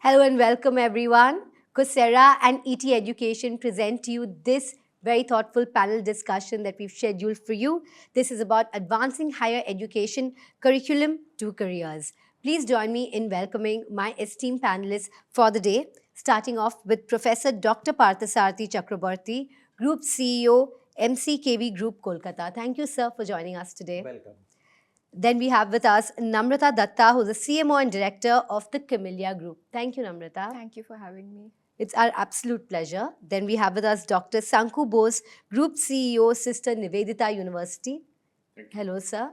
Hello and welcome everyone. Coursera and ETEducation present to you this very thoughtful panel discussion that we've scheduled for you. This is about advancing higher education curriculum to careers. Please join me in welcoming my esteemed panelists for the day, starting off with Professor Dr. Partha Sarathi Chakraborthy, Group CEO, MCKV Group, Kolkata. Thank you, sir, for joining us today. Welcome. Then we have with us Namrata Datta, who's the CMO and Director of the Camellia Group. Thank you, Namrata. Thank you for having me. It's our absolute pleasure. Then we have with us Dr. Sanku Bose, Group CEO, Sister Nivedita University. Hello, sir.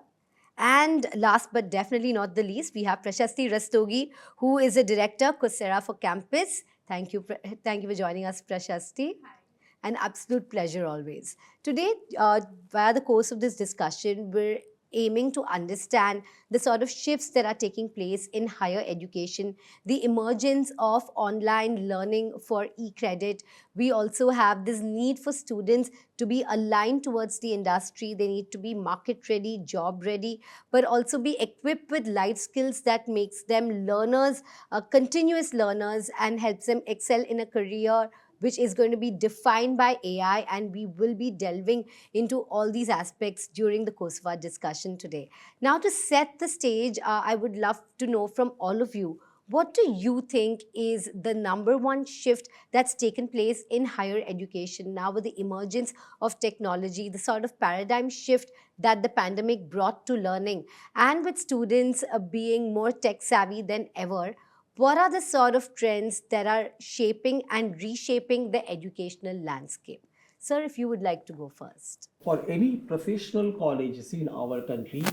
And last but definitely not the least, we have Prashasti Rastogi, who is a Director, Coursera for Campus. Thank you for joining us, Prashasti. Hi. An absolute pleasure always. Today, via the course of this discussion, we're aiming to understand the sort of shifts that are taking place in higher education, the emergence of online learning for e-credit. We also have this need for students to be aligned towards the industry. They need to be market ready, job ready, but also be equipped with life skills that makes them learners, continuous learners, and helps them excel in a career which is going to be defined by AI, and we will be delving into all these aspects during the course of our discussion today. Now, to set the stage, I would love to know from all of you, what do you think is the number one shift that's taken place in higher education now with the emergence of technology, the sort of paradigm shift that the pandemic brought to learning, and with students being more tech savvy than ever? What are the sort of trends that are shaping and reshaping the educational landscape? Sir, if you would like to go first. For any professional colleges in our country,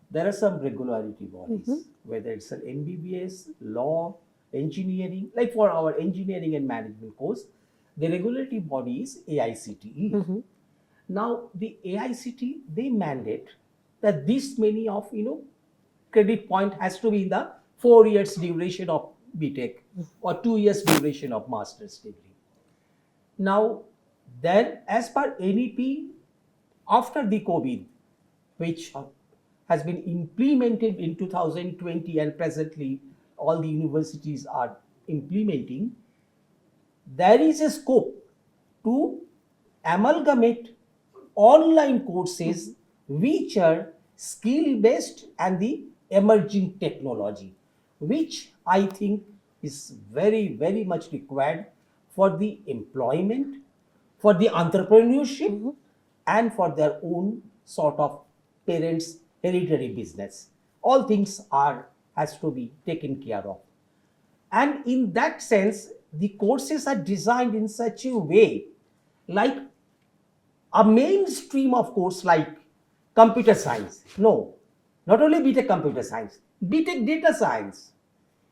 there are some regularity bodies, whether it's an MBBS, law, engineering. Like for our engineering and management course, the regulatory body is AICTE. Now, the AICTE, they mandate that this many of, credit point has to be in the 4 years duration of BTech or 2 years duration of master's degree. Now, then as per NEP, after the COVID, which has been implemented in 2020 and presently all the universities are implementing, there is a scope to amalgamate online courses which are skill-based and the emerging technology, which I think is very, very much required for the employment, for the entrepreneurship, and for their own sort of parents' hereditary business. All things has to be taken care of. And in that sense, the courses are designed in such a way, like a mainstream of course like computer science. No, not only BTech computer science, BTech data science,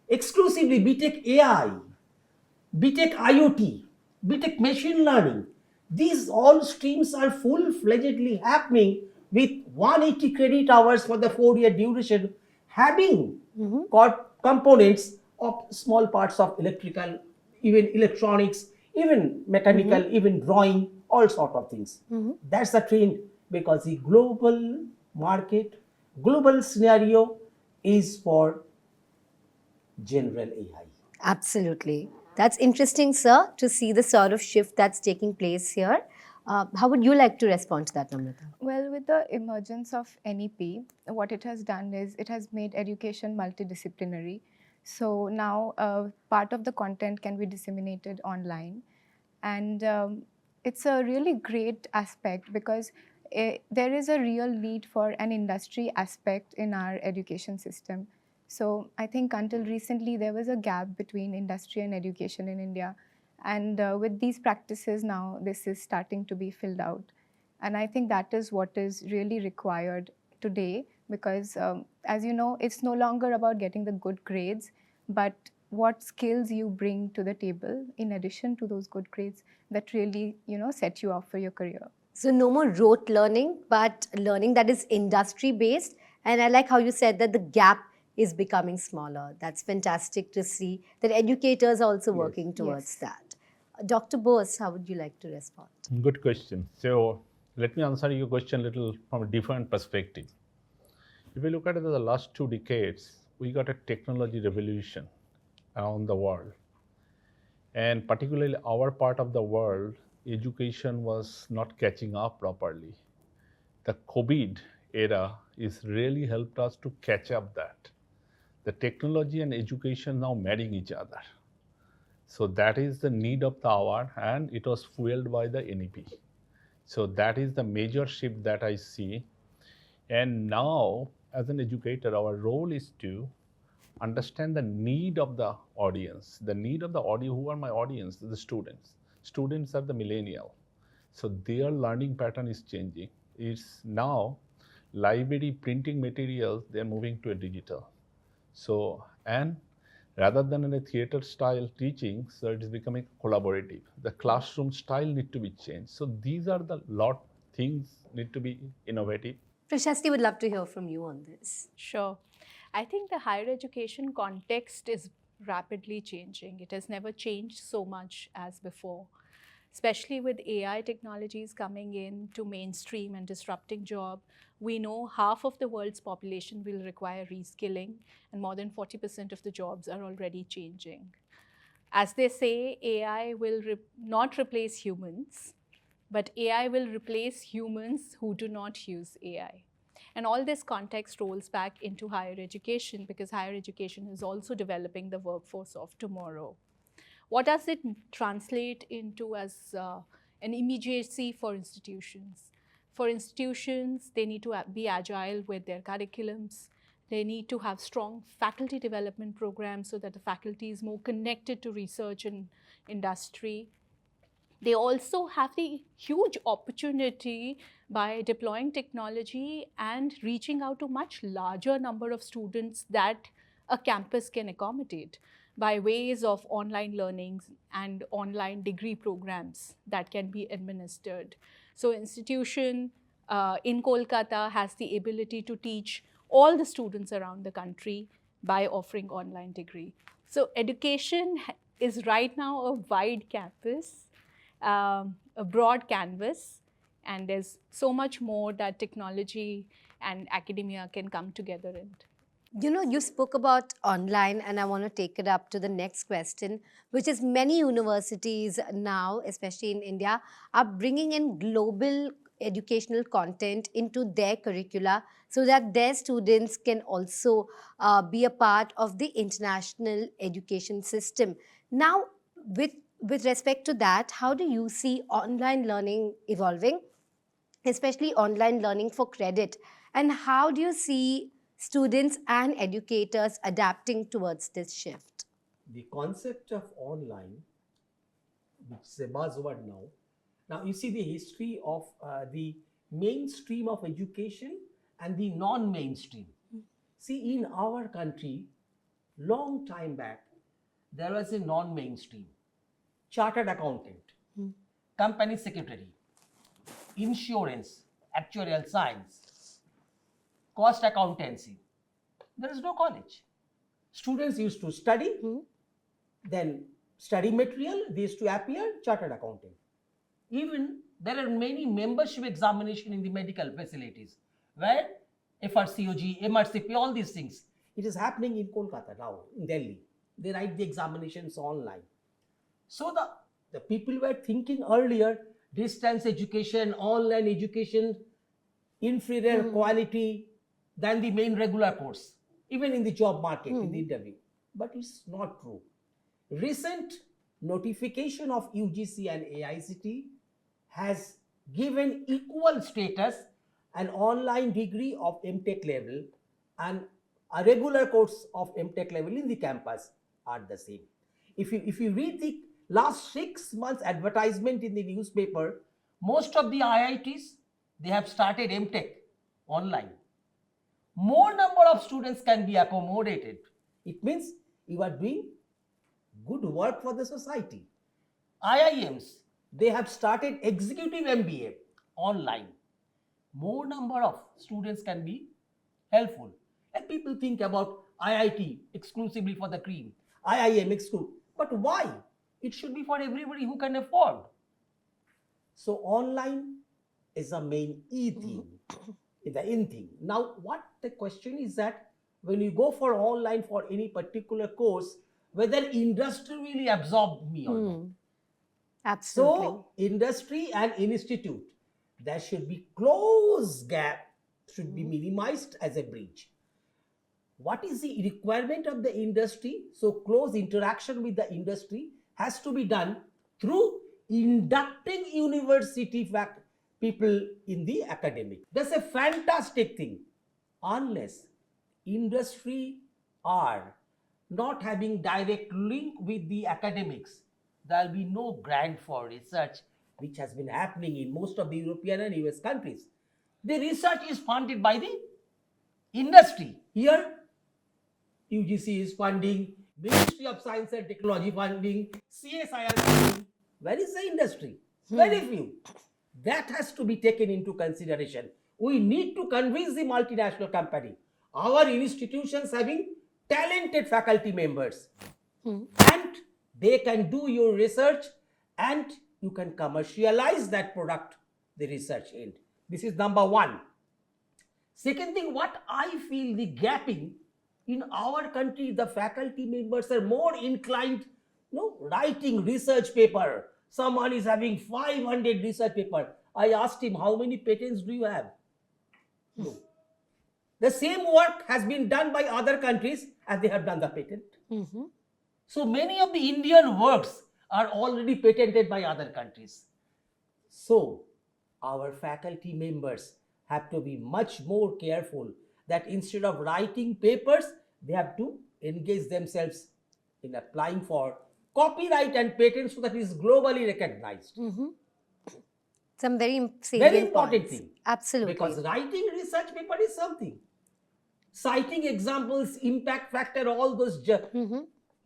exclusively BTech AI, BTech IoT, BTech machine learning. These all streams are full-fledgedly happening with 180 credit hours for the 4-year duration, having components of small parts of electrical, even electronics, even mechanical, even drawing, all sort of things. That's the trend, because the global market, global scenario is for general AI. Absolutely. That's interesting, sir, to see the sort of shift that's taking place here. How would you like to respond to that, Namrata? Well, with the emergence of NEP, what it has done is it has made education multidisciplinary. So now part of the content can be disseminated online. And it's a really great aspect because there is a real need for an industry aspect in our education system. So I think until recently, there was a gap between industry and education in India. And with these practices now, this is starting to be filled out. And I think that is what is really required today because, as you know, it's no longer about getting the good grades, but what skills you bring to the table in addition to those good grades that really, set you up for your career. So no more rote learning, but learning that is industry-based. And I like how you said that the gap is becoming smaller. That's fantastic to see that educators are also working towards that. Dr. Bose, how would you like to respond? Good question. So let me answer your question a little from a different perspective. If we look at it in the last 2 decades, we got a technology revolution. around the world. And particularly our part of the world, education was not catching up properly. The COVID era is really helped us to catch up that. The technology and education now marrying each other. So that is the need of the hour, and it was fueled by the NEP. So that is the major shift that I see. And now, as an educator, our role is to understand the need of the audience. The need of the audience, who are my audience? The students. Students are the millennial. So their learning pattern is changing. It's now library printing materials, they're moving to a digital. So, and rather than in a theater style teaching, so it is becoming collaborative. The classroom style need to be changed. So these are the lot things need to be innovative. Prashasti would love to hear from you on this. Sure. I think the higher education context is rapidly changing. It has never changed so much as before, especially with AI technologies coming in to mainstream and disrupting job. We know half of the world's population will require reskilling, and more than 40% of the jobs are already changing. As they say, AI will not replace humans, but AI will replace humans who do not use AI. And all this context rolls back into higher education, because higher education is also developing the workforce of tomorrow. What does it translate into as an immediacy for institutions? For institutions, they need to be agile with their curriculums. They need to have strong faculty development programs so that the faculty is more connected to research and industry. They also have the huge opportunity by deploying technology and reaching out to much larger number of students that a campus can accommodate by ways of online learnings and online degree programs that can be administered. So institution in Kolkata has the ability to teach all the students around the country by offering online degree. So education is right now a wide campus, a broad canvas, and there's so much more that technology and academia can come together in. You know, you spoke about online, and I want to take it up to the next question, which is many universities now, especially in India, are bringing in global educational content into their curricula so that their students can also be a part of the international education system. Now, with respect to that, how do you see online learning evolving, especially online learning for credit? And how do you see students and educators adapting towards this shift? The concept of online, which is a buzzword now. Now you see the history of the mainstream of education and the non-mainstream. See, in our country, long time back, there was a non-mainstream, chartered accountant, company secretary, insurance, actuarial science, cost accountancy. There is no college. Students used to study, then study material, they used to appear chartered accountant. Even there are many membership examination in the medical facilities where FRCOG, MRCP, all these things. It is happening in Kolkata now, in Delhi. They write the examinations online. So the people were thinking earlier, distance education, online education, inferior quality than the main regular course, even in the job market, in the interview. But it's not true. Recent notification of UGC and AICT has given equal status an online degree of MTech level and a regular course of MTech level in the campus are the same. If you read the last 6 months advertisement in the newspaper, most of the IITs, they have started MTech online. More number of students can be accommodated. It means you are doing good work for the society. IIMs, they have started executive MBA online. More number of students can be helpful. And people think about IIT exclusively for the cream, IIM exclusive. But why? It should be for everybody who can afford. So online is the main E thing, the in thing. Now, what the question is that when you go for online for any particular course, whether industry will absorb me or not. Absolutely. So, industry and institute, there should be close gap, should be minimized as a bridge. What is the requirement of the industry? So, close interaction with the industry has to be done through inducting university people in the academic. That's a fantastic thing. Unless industry are not having direct link with the academics, there will be no grant for research, which has been happening in most of the European and US countries. The research is funded by the industry. Here, UGC is funding, Ministry of Science and Technology funding, CSIR funding. Where is the industry? Very few. That has to be taken into consideration. We need to convince the multinational company. Our institutions having talented faculty members, and they can do your research and you can commercialize that product, the research end. This is number one. Second thing, what I feel the gapping in our country, the faculty members are more inclined, writing research paper. Someone is having 500 research paper. I asked him, how many patents do you have? No. The same work has been done by other countries as they have done the patent. So many of the Indian works are already patented by other countries. So our faculty members have to be much more careful that instead of writing papers, they have to engage themselves in applying for copyright and patents so that it is globally recognized. Some very salient Very important points. thing. Absolutely. Because writing research paper is something. Citing examples, impact factor, all those, it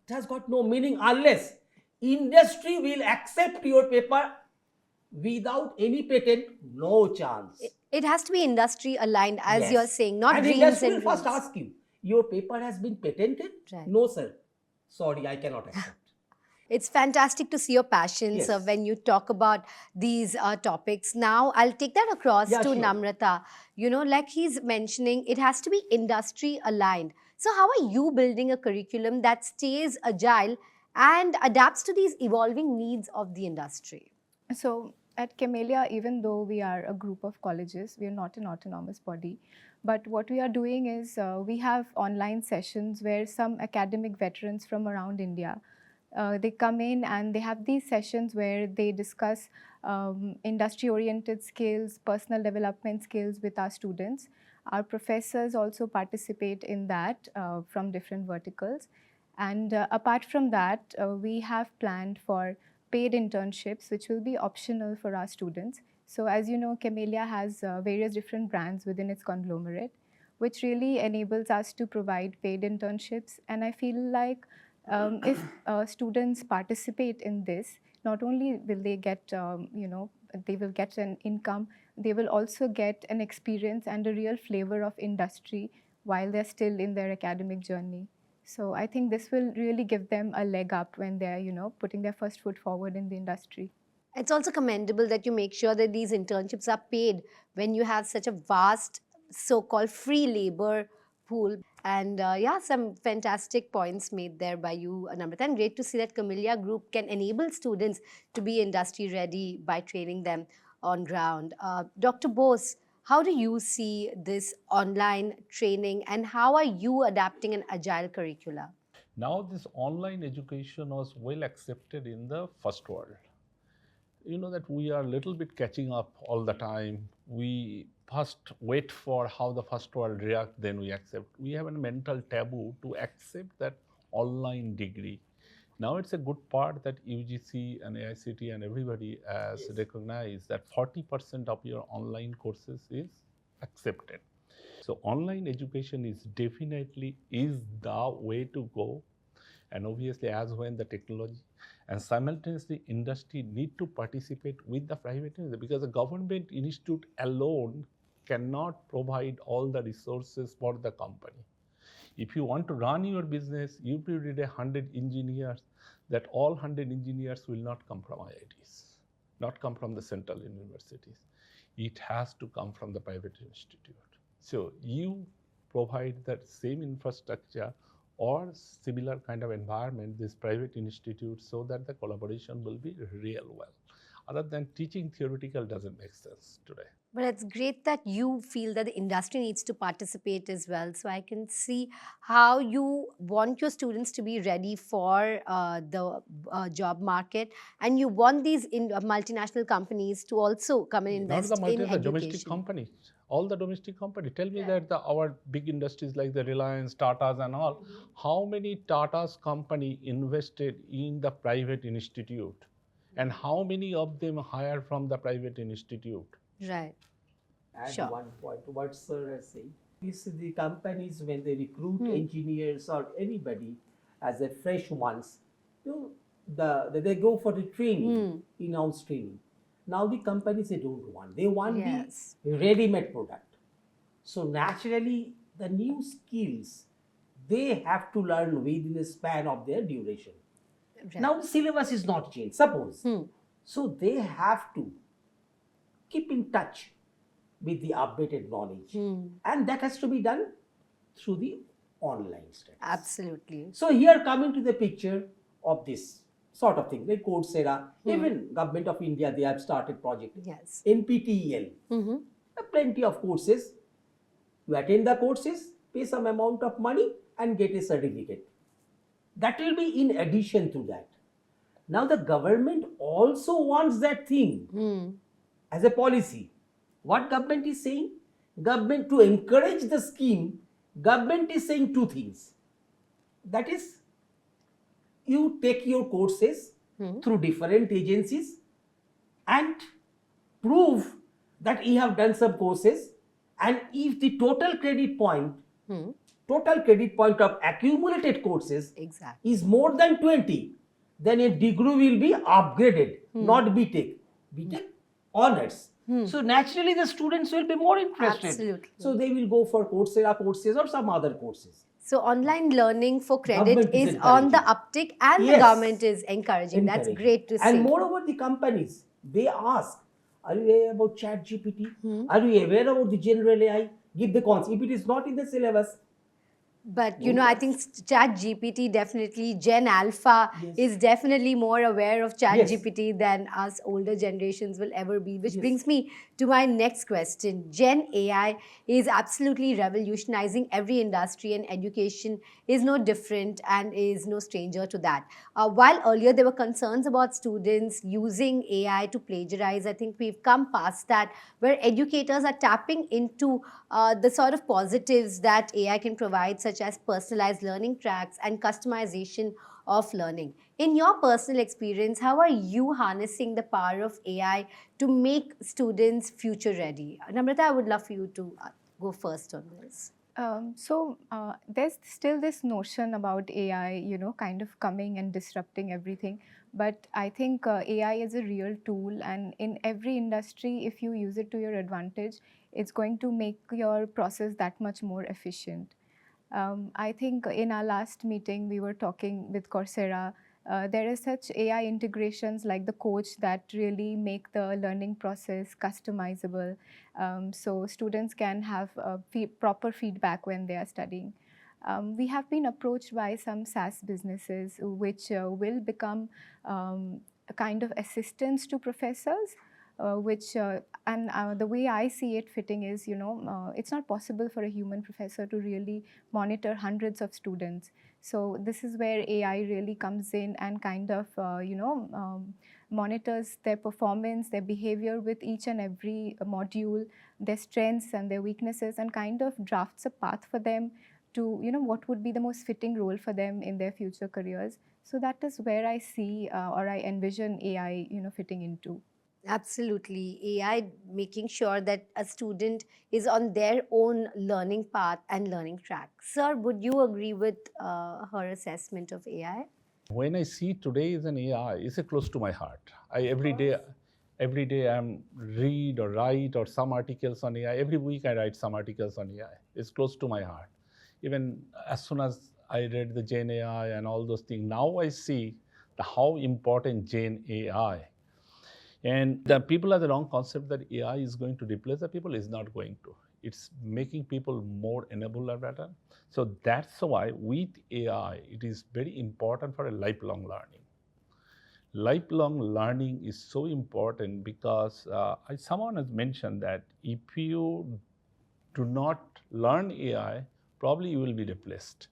has got no meaning unless industry will accept your paper. Without any patent, no chance. It has to be industry aligned, as Yes. you're saying, not and dreams industry and will first dreams. ask you, your paper has been patented? Right. No, sir. Sorry, I cannot accept. It's fantastic to see your passion, sir, Yes. when you talk about these topics. Now, I'll take that across Yeah, to sure. Namrata. Like he's mentioning, it has to be industry aligned. So, how are you building a curriculum that stays agile and adapts to these evolving needs of the industry? So at Camellia, even though we are a group of colleges, we are not an autonomous body. But what we are doing is we have online sessions where some academic veterans from around India, they come in and they have these sessions where they discuss industry-oriented skills, personal development skills with our students. Our professors also participate in that from different verticals. And apart from that, we have planned for paid internships, which will be optional for our students. So as you know, Camellia has various different brands within its conglomerate, which really enables us to provide paid internships. And I feel like if students participate in this, not only will they get, they will get an income, they will also get an experience and a real flavor of industry while they're still in their academic journey. So I think this will really give them a leg up when they're, putting their first foot forward in the industry. It's also commendable that you make sure that these internships are paid when you have such a vast so-called free labor pool. And some fantastic points made there by you, Namrata. And great to see that Camellia Group can enable students to be industry ready by training them on ground. Dr. Bose, how do you see this online training and how are you adapting an agile curricula? Now, this online education was well accepted in the first world. You know that we are a little bit catching up all the time. We first wait for how the first world react, then we accept. We have a mental taboo to accept that online degree. Now it's a good part that UGC and AICT and everybody has recognized that 40% of your online courses is accepted. So online education is definitely is the way to go. And obviously, as when the technology and simultaneously industry need to participate with the private industry, because the government institute alone cannot provide all the resources for the company. If you want to run your business, you need 100 engineers. That all 100 engineers will not come from IITs, not come from the central universities. It has to come from the private institute. So you provide that same infrastructure or similar kind of environment, these private institutes, so that the collaboration will be real well. Other than teaching theoretical doesn't make sense today. But it's great that you feel that the industry needs to participate as well. So I can see how you want your students to be ready for the job market, and you want these multinational companies to also come and Not the invest in the domestic education. companies, all the domestic companies. Tell me that our big industries like the Reliance, Tatas and all, how many Tata's company invested in the private institute? And how many of them hire from the private institute? Right. Add Sure. one point, what sir has said. Is the companies, when they recruit engineers or anybody as a fresh ones, they go for the training, in-house training. Now the companies, they don't want. They want Yes. the ready-made product. So naturally, the new skills, they have to learn within the span of their duration. Right. Now the syllabus is not changed, suppose. So they have to keep in touch with the updated knowledge. And that has to be done through the online studies. Absolutely. So here coming to the picture of this sort of thing, like Coursera, even Government of India, they have started project. Yes. NPTEL, plenty of courses. You attend the courses, pay some amount of money and get a certificate. That will be in addition to that. Now the government also wants that thing as a policy. What government is saying? Government, to encourage the scheme, government is saying two things. That is, you take your courses through different agencies and prove that you have done some courses, and if the total credit point of accumulated courses is more than 20, then a degree will be upgraded, not BTech. BTech honors. So naturally the students will be more interested. Absolutely. So they will go for Coursera courses or some other courses. So online learning for credit Government is is on the encouraging. uptick, and the Yes. government is encouraging. That's great to see. And moreover, the companies, they ask, are you aware about Chat GPT? Are you aware about the general AI? Give the concept. If it is not in the syllabus. But you know, I think Chat GPT definitely, Gen Alpha is definitely more aware of Chat GPT than us older generations will ever be. Which brings me to my next question. Gen AI is absolutely revolutionizing every industry, and education is no different and is no stranger to that. While earlier there were concerns about students using AI to plagiarize, I think we've come past that, where educators are tapping into the sort of positives that AI can provide, such as personalized learning tracks and customization of learning. In your personal experience, how are you harnessing the power of AI to make students future ready? Namrata, I would love for you to go first on this. There's still this notion about AI, kind of coming and disrupting everything. But I think AI is a real tool, and in every industry, if you use it to your advantage, it's going to make your process that much more efficient. I think in our last meeting, we were talking with Coursera. There is such AI integrations like the coach that really make the learning process customizable. So students can have proper feedback when they are studying. We have been approached by some SaaS businesses which will become a kind of assistants to professors, the way I see it fitting is, it's not possible for a human professor to really monitor hundreds of students. So this is where AI really comes in and kind of, monitors their performance, their behavior with each and every module, their strengths and their weaknesses, and kind of drafts a path for them to, what would be the most fitting role for them in their future careers. So that is where I see or I envision AI, fitting into. Absolutely. AI making sure that a student is on their own learning path and learning track. Sir, would you agree with her assessment of AI? When I see today is an AI, it's close to my heart. Every day I'm read or write or some articles on AI. Every week I write some articles on AI. It's close to my heart. Even as soon as I read the Gen AI and all those things, now I see how important Gen AI. And the people have the wrong concept that AI is going to replace the people. Is not going to. It's making people more enabled and better. So that's why with AI, it is very important for a lifelong learning. Lifelong learning is so important because someone has mentioned that if you do not learn AI, probably you will be replaced.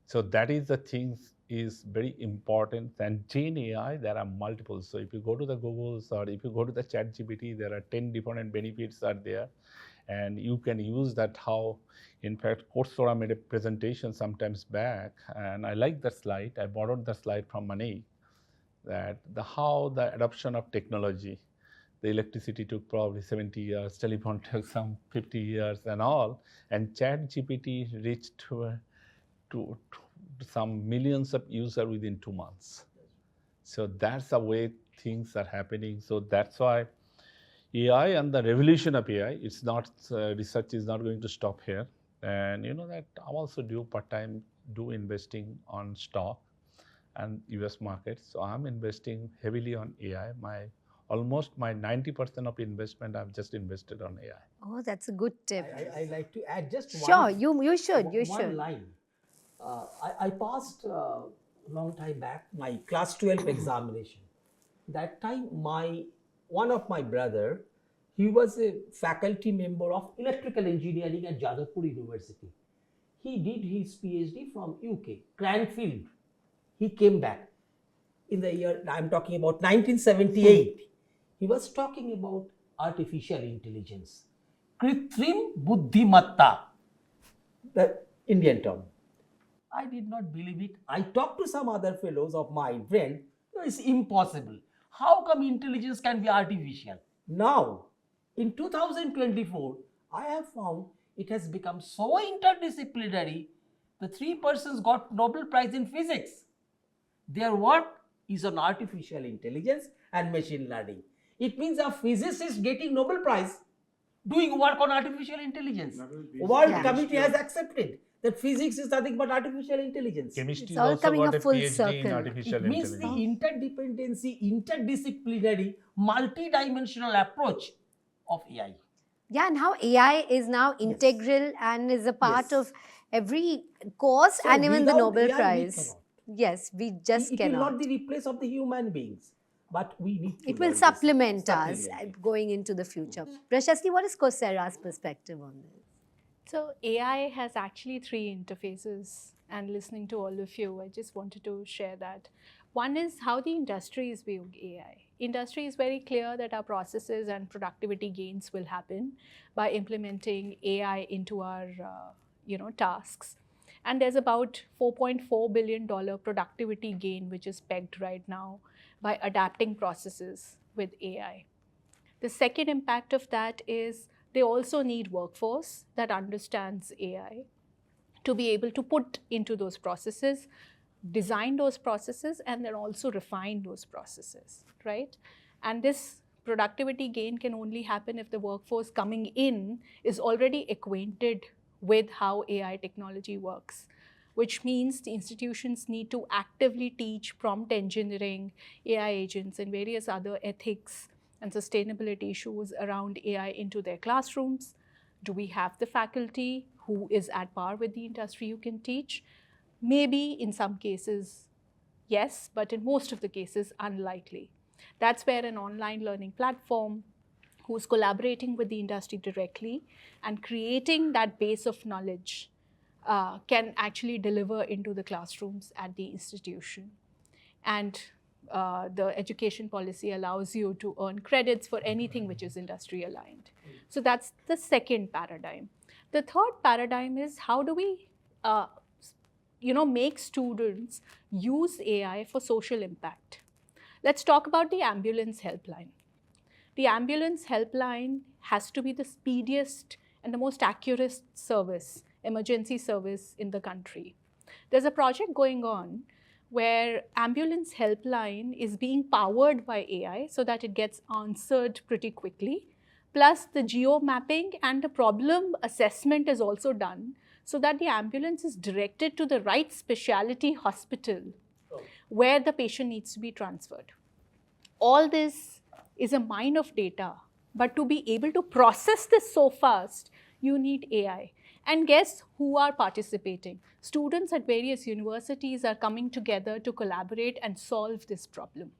So that is the thing is very important. And Gen AI, there are multiple. So if you go to the Googles or if you go to the ChatGPT, there are 10 different benefits are there. And you can use that how, in fact, Coursera made a presentation sometimes back. And I like that slide. I borrowed the slide from Manik, that how the adoption of technology, the electricity took probably 70 years, telephone took some 50 years and all. And ChatGPT reached to some millions of users within 2 months. So that's the way things are happening. So that's why AI and the revolution of AI, it's not, research is not going to stop here. And you know that I also do part-time, do investing on stock and US markets. So I'm investing heavily on AI. Almost my 90% of investment I've just invested on AI. Oh, that's a good tip. I like to add just Sure, one. you should. One line. I passed a long time back my class 12 examination. That time, one of my brother, he was a faculty member of electrical engineering at Jadavpur University. He did his PhD from UK, Cranfield. He came back in the year, I'm talking about 1978. He was talking about artificial intelligence. Kritrim Buddhimatta, the Indian term. I did not believe it. I talked to some other fellows of mine, friend, it's impossible. How come intelligence can be artificial? Now, in 2024, I have found it has become so interdisciplinary. The three persons got Nobel Prize in physics. Their work is on artificial intelligence and machine learning. It means a physicist getting Nobel Prize doing work on artificial intelligence. World committee has accepted that physics is nothing but artificial intelligence. Chemistry It's all also coming got a a full PhD in circle. artificial It means the intelligence. interdependency, interdisciplinary, multidimensional approach of AI. Yeah, and how AI is now integral and is a part of every course and even the Nobel AI, Prize. Yes, we just it cannot. will not be replace of the human beings, but we need to It will learn this. supplement us Supplement. going into the future. Prashasti, what is Coursera's perspective on this? So AI has actually three interfaces, and listening to all of you, I just wanted to share that. One is how the industry is viewing AI. Industry is very clear that our processes and productivity gains will happen by implementing AI into our tasks. And there's about $4.4 billion productivity gain, which is pegged right now by adapting processes with AI. The second impact of that is they also need workforce that understands AI to be able to put into those processes, design those processes, and then also refine those processes, right? And this productivity gain can only happen if the workforce coming in is already acquainted with how AI technology works, which means the institutions need to actively teach prompt engineering, AI agents, and various other ethics and sustainability issues around AI into their classrooms. Do we have the faculty who is at par with the industry who can teach? Maybe in some cases, yes, but in most of the cases, unlikely. That's where an online learning platform who's collaborating with the industry directly and creating that base of knowledge can actually deliver into the classrooms at the institution. And the education policy allows you to earn credits for anything which is industry aligned. So that's the second paradigm. The third paradigm is how do we make students use AI for social impact. Let's talk about the ambulance helpline. The ambulance helpline has to be the speediest and the most accurate service, emergency service in the country. There's a project going on where ambulance helpline is being powered by AI so that it gets answered pretty quickly. Plus the geo mapping and the problem assessment is also done so that the ambulance is directed to the right specialty hospital where the patient needs to be transferred. All this is a mine of data But to be able to process this so fast, you need AI. And guess who are participating? Students at various universities are coming together to collaborate and solve this problem.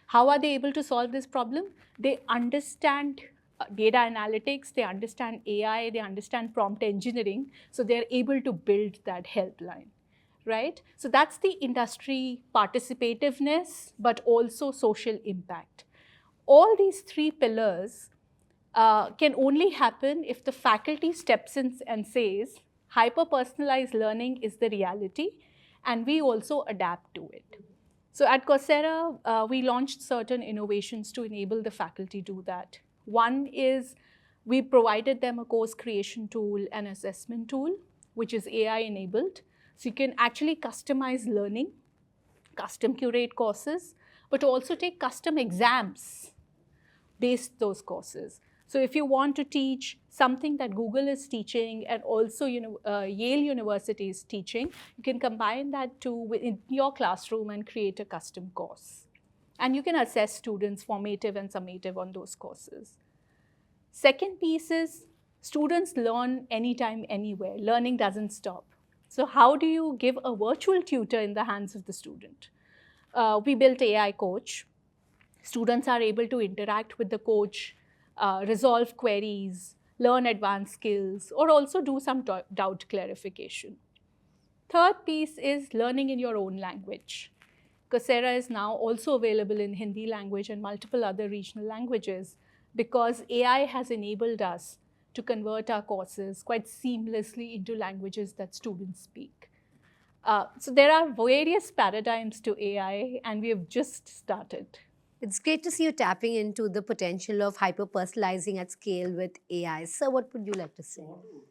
How are they able to solve this problem? They understand data analytics, they understand AI, they understand prompt engineering, so they're able to build that helpline, right? So that's the industry participativeness, but also social impact. All these three pillars can only happen if the faculty steps in and says, hyper-personalized learning is the reality, and we also adapt to it. So at Coursera, we launched certain innovations to enable the faculty do that. One is we provided them a course creation tool and assessment tool, which is AI enabled. So you can actually customize learning, custom curate courses, but also take custom exams based those courses. So if you want to teach something that Google is teaching and also Yale University is teaching, you can combine that in your classroom and create a custom course. And you can assess students formative and summative on those courses. Second piece is students learn anytime, anywhere. Learning doesn't stop. So how do you give a virtual tutor in the hands of the student? We built AI Coach. Students are able to interact with the coach, resolve queries, learn advanced skills, or also do some doubt clarification. Third piece is learning in your own language. Coursera is now also available in Hindi language and multiple other regional languages because AI has enabled us to convert our courses quite seamlessly into languages that students speak. So there are various paradigms to AI, and we have just started. It's great to see you tapping into the potential of hyper-personalizing at scale with AI. So what would you like to say?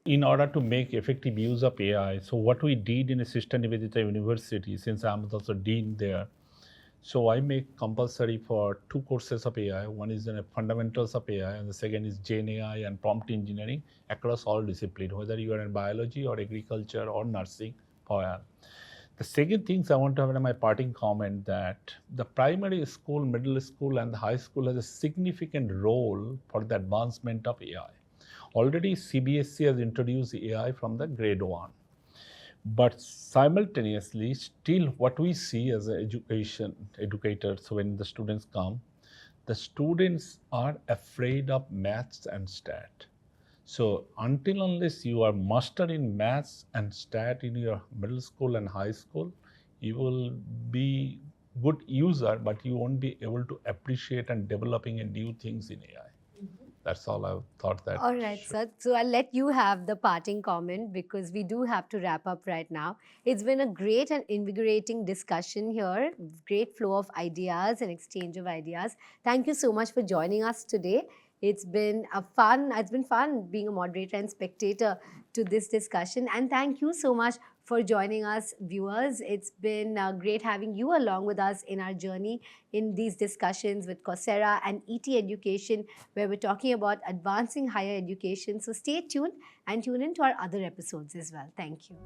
In order to make effective use of AI, so what we did in Assistant Nivedita University, since I'm also dean there, so I make compulsory for 2 courses of AI. One is in fundamentals of AI, and the second is Gen AI and prompt engineering across all disciplines, whether you are in biology or agriculture or nursing. The second things I want to have in my parting comment that the primary school, middle school, and the high school has a significant role for the advancement of AI. Already CBSE has introduced AI from the grade 1. But simultaneously, still what we see as an educators, when the students come, the students are afraid of maths and stat. So until unless you are master in maths and stat in your middle school and high school, you will be good user, but you won't be able to appreciate and developing new things in AI. That's all I thought that. All right, sir. So I'll let you have the parting comment because we do have to wrap up right now. It's been a great and invigorating discussion here, great flow of ideas and exchange of ideas. Thank you so much for joining us today. It's been fun being a moderator and spectator to this discussion. And thank you so much for joining us, viewers. It's been great having you along with us in our journey in these discussions with Coursera and ETEducation, where we're talking about advancing higher education. So stay tuned and tune in to our other episodes as well. Thank you.